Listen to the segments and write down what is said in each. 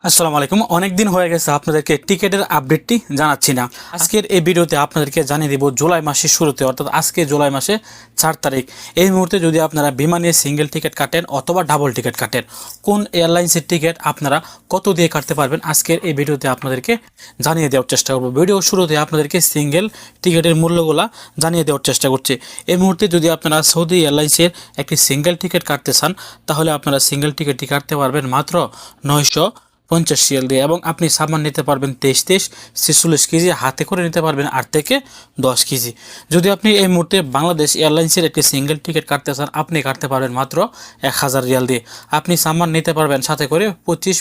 আসসালামু আলাইকুম। অনেক দিন হয়ে গেছে আপনাদেরকে টিকেটের আপডেটটি জানাচ্ছি না। আজকের এই ভিডিওতে আপনাদেরকে জানিয়ে দেব জুলাই মাসের শুরুতে, অর্থাৎ আজকে জুলাই মাসে 4 তারিখ এই মুহূর্তে যদি আপনারা বিমানে সিঙ্গেল টিকিট কাটেন অথবা ডাবল টিকিট কাটেন, কোন এয়ারলাইন্সের টিকিট আপনারা কত দিয়ে কাটতে পারবেন আজকের এই ভিডিওতে আপনাদেরকে জানিয়ে দেওয়ার চেষ্টা করব। ভিডিও শুরুতে আপনাদেরকে সিঙ্গেল টিকিটের মূল্যগুলা জানিয়ে দেওয়ার চেষ্টা করছি। এই মুহূর্তে যদি আপনারা সৌদি এয়ারলাইন্সের একটি সিঙ্গেল টিকিট কাটতে চান তাহলে আপনারা সিঙ্গেল টিকিটটি কাটতে পারবেন মাত্র 950 রিয়াল দিয়ে, এবং আপনি সামান নিতে পারবেন 23 46 কেজি, হাতে করে নিতে পারবেন 8 থেকে 10 কেজি। যদি আপনি এই মুহূর্তে বাংলাদেশ এয়ারলাইন্সের একটি সিঙ্গেল টিকিট কাটতে চান আপনি কাটতে পারবেন মাত্র 1000 রিয়াল দিয়ে। আপনি সামান নিতে পারবেন সাথে করে 25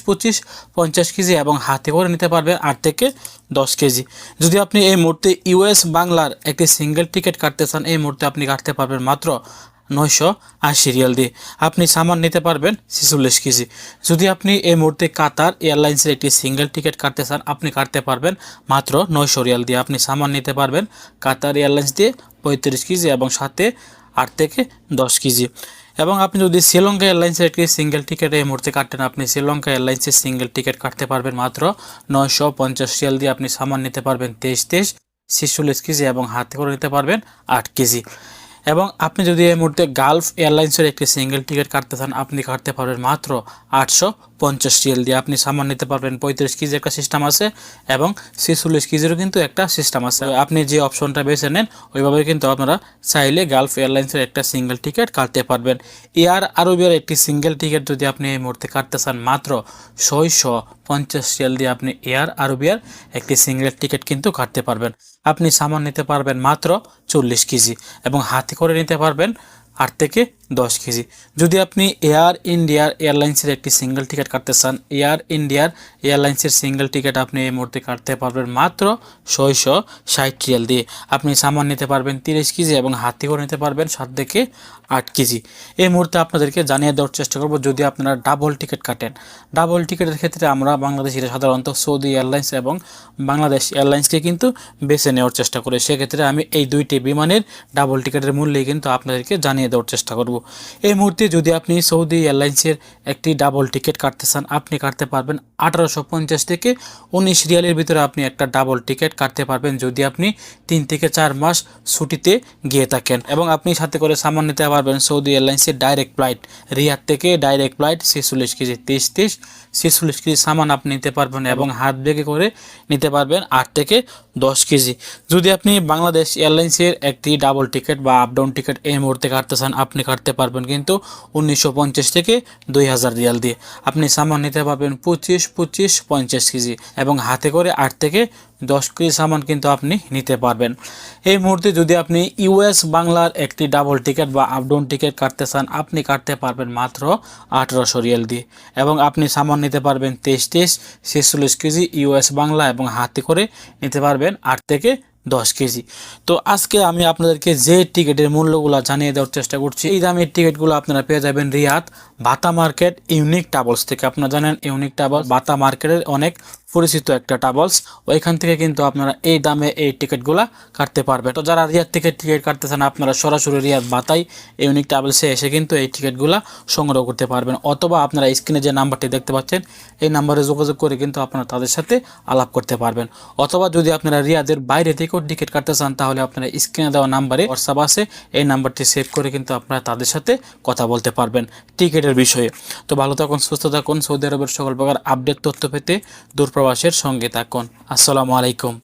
50 কেজি, এবং হাতে করে নিতে পারবেন 8 থেকে 10 কেজি। যদি আপনি এই মুহূর্তে ইউএস বাংলার একটি সিঙ্গেল টিকিট কাটতে চান এই মুহূর্তে আপনি কাটতে পারবেন মাত্র 980 রিয়াল দিয়ে। আপনি সামান নিতে পারবেন 46 কেজি। যদি আপনি এই মুহূর্তে কাতার এয়ারলাইন্সের একটি সিঙ্গেল টিকিট কাটতে চান আপনি কাটতে পারবেন মাত্র 900 রিয়াল দিয়ে। আপনি সামান নিতে পারবেন কাতার এয়ারলাইন্স দিয়ে 35 কেজি এবং সাথে 8 থেকে 10 কেজি। এবং আপনি যদি শ্রীলঙ্কা এয়ারলাইন্সের একটি সিঙ্গেল টিকিট এই মুহূর্তে কাটেন আপনি শ্রীলঙ্কা এয়ারলাইন্সের সিঙ্গেল টিকিট কাটতে পারবেন মাত্র 950 রিয়াল দিয়ে। আপনি সামান নিতে পারবেন 23 46 কেজি এবং হাতে করে নিতে পারবেন 8 কেজি। এবং আপনি যদি এই মুহূর্তে গালফ এয়ারলাইন্সের একটি সিঙ্গেল টিকিট কাটতে চান আপনি কাটতে পারবেন মাত্র 850 রিয়াল দিয়ে। আপনি সামান নিতে পারবেন 35 কেজি একটা সিস্টেম আছে এবং 46 কেজিরও কিন্তু একটা সিস্টেম আছে। আপনি যে অপশনটা বেছে নেন ওইভাবে কিন্তু আপনারা চাইলে গালফ এয়ারলাইন্সের একটা সিঙ্গেল টিকিট কাটতে পারবেন। এয়ার আরবিয়ার একটি সিঙ্গেল টিকিট যদি আপনি এই মুহূর্তে কাটতে চান মাত্র 650 রিয়াল দিয়ে আপনি এয়ার আরবিয়ার একটি সিঙ্গেল টিকিট কিন্তু কাটতে পারবেন। আপনি সামান নিতে পারবেন মাত্র 40 কেজি এবং হাতে করে নিতে পারবেন 8 থেকে 10 কেজি। যদি আপনি এয়ার ইন্ডিয়ার এয়ারলাইন্সের একটি সিঙ্গেল টিকিট কাটতে চান এয়ার ইন্ডিয়ার এয়ারলাইন্সের সিঙ্গেল টিকিট আপনি এই মুহূর্তে কাটতে পারবেন মাত্র 660 রিয়াল দিয়ে। আপনি সামান নিতে পারবেন 30 কেজি এবং হাতে করে নিতে পারবেন 7 থেকে 8 কেজি। এই মুহূর্তে আপনাদেরকে জানিয়ে দেওয়ার চেষ্টা করব যদি আপনারা ডাবল টিকিট কাটেন। ডাবল টিকিটের ক্ষেত্রে আমরা বাংলাদেশিরা সাধারণত সৌদি এয়ারলাইন্স এবং বাংলাদেশ এয়ারলাইন্সকে কিন্তু বেছে নেওয়ার চেষ্টা করি। সেক্ষেত্রে আমি এই দুইটি বিমানের ডাবল টিকিটের মূল্যই কিন্তু আপনাদেরকে জানিয়ে দেওয়ার চেষ্টা করব। এই মুহূর্তে যদি আপনি সৌদি এয়ারলাইন্সের একটি ডাবল টিকিট কাটতে চান আপনি কাটতে পারবেন 1850 থেকে 19 রিয়ালের ভিতরে আপনি একটা ডাবল টিকিট কাটতে পারবেন যদি আপনি 3 থেকে 4 মাস ছুটিতে গিয়ে থাকেন। এবং আপনি সাথে করে সামান নিতে পারবেন সৌদি এয়ারলাইন্সের ডাইরেক্ট ফ্লাইট রিয়াদ থেকে ডাইরেক্ট ফ্লাইট 46 কেজি 23 46 কেজি সামান আপনি নিতে পারবেন এবং হাত ব্যাগে করে নিতে পারবেন 8 থেকে 10 কেজি। যদি আপনি বাংলাদেশ এয়ারলাইন্সের একটি ডাবল টিকিট বা আপ ডাউন টিকিট এই মুহূর্তে কাটতে চান আপনি কাটতে পারবেন কিন্তু 1950 থেকে 2000 রিয়াল দিয়ে। আপনি সামান নিতে পারবেন 25 50 কেজি এবং হাতে করে 8 থেকে 10 কেজি সামান কিন্তু আপনি নিতে পারবেন। এই মুহূর্তে যদি আপনি ইউএস বাংলার একটি ডাবল টিকিট বা আপ ডাউন টিকিট কাটতে চান আপনি কাটতে পারবেন মাত্র 1800 রিয়াল দিয়ে এবং আপনি সামান নিতে পারবেন 23 46 কেজি ইউএস বাংলা এবং হাতে করে নিতে পারবেন 8 থেকে 10 কেজি। তো আজকে আমি আপনাদেরকে যে টিকিটের মূল্যগুলো জানিয়ে দেওয়ার চেষ্টা করছি এই দামের টিকিটগুলো আপনারা পেয়ে যাবেন রিয়াদ বাতা মার্কেট ইউনিক ট্রাভেলস থেকে। আপনারা জানেন ইউনিক ট্রাভেলস বাতা মার্কেটের অনেক পরিচিত একটা ট্রাভেলস, ওইখান থেকে কিন্তু আপনারা এই দামে এই টিকিটগুলো কাটতে পারবেন। তো যারা রিয়াদ থেকে টিকিট কাটতে চান আপনারা সরাসরি রিয়াদ বাতাই ইউনিক ট্রাভেলসে এসে কিন্তু এই টিকিটগুলো সংগ্রহ করতে পারবেন, অথবা আপনারা স্ক্রিনে যে নাম্বারটি দেখতে পাচ্ছেন এই নাম্বারে যোগাযোগ করে কিন্তু আপনারা তাদের সাথে আলাপ করতে পারবেন। অথবা যদি আপনারা রিয়াদের বাইরে থেকেও টিকিট কাটতে চান তাহলে আপনারা স্ক্রিনে দেওয়া নাম্বারে হোয়াটসঅ্যাপ আছে এই নাম্বারটি সেভ করে কিন্তু আপনারা তাদের সাথে কথা বলতে পারবেন টিকিটের বিষয়ে। তো ভালো থাকুন, সুস্থ থাকুন, সৌদি আরবের সকল প্রকার আপডেট তথ্য পেতে দূরপ্রবাসের সঙ্গে থাকুন। আসসালামু আলাইকুম।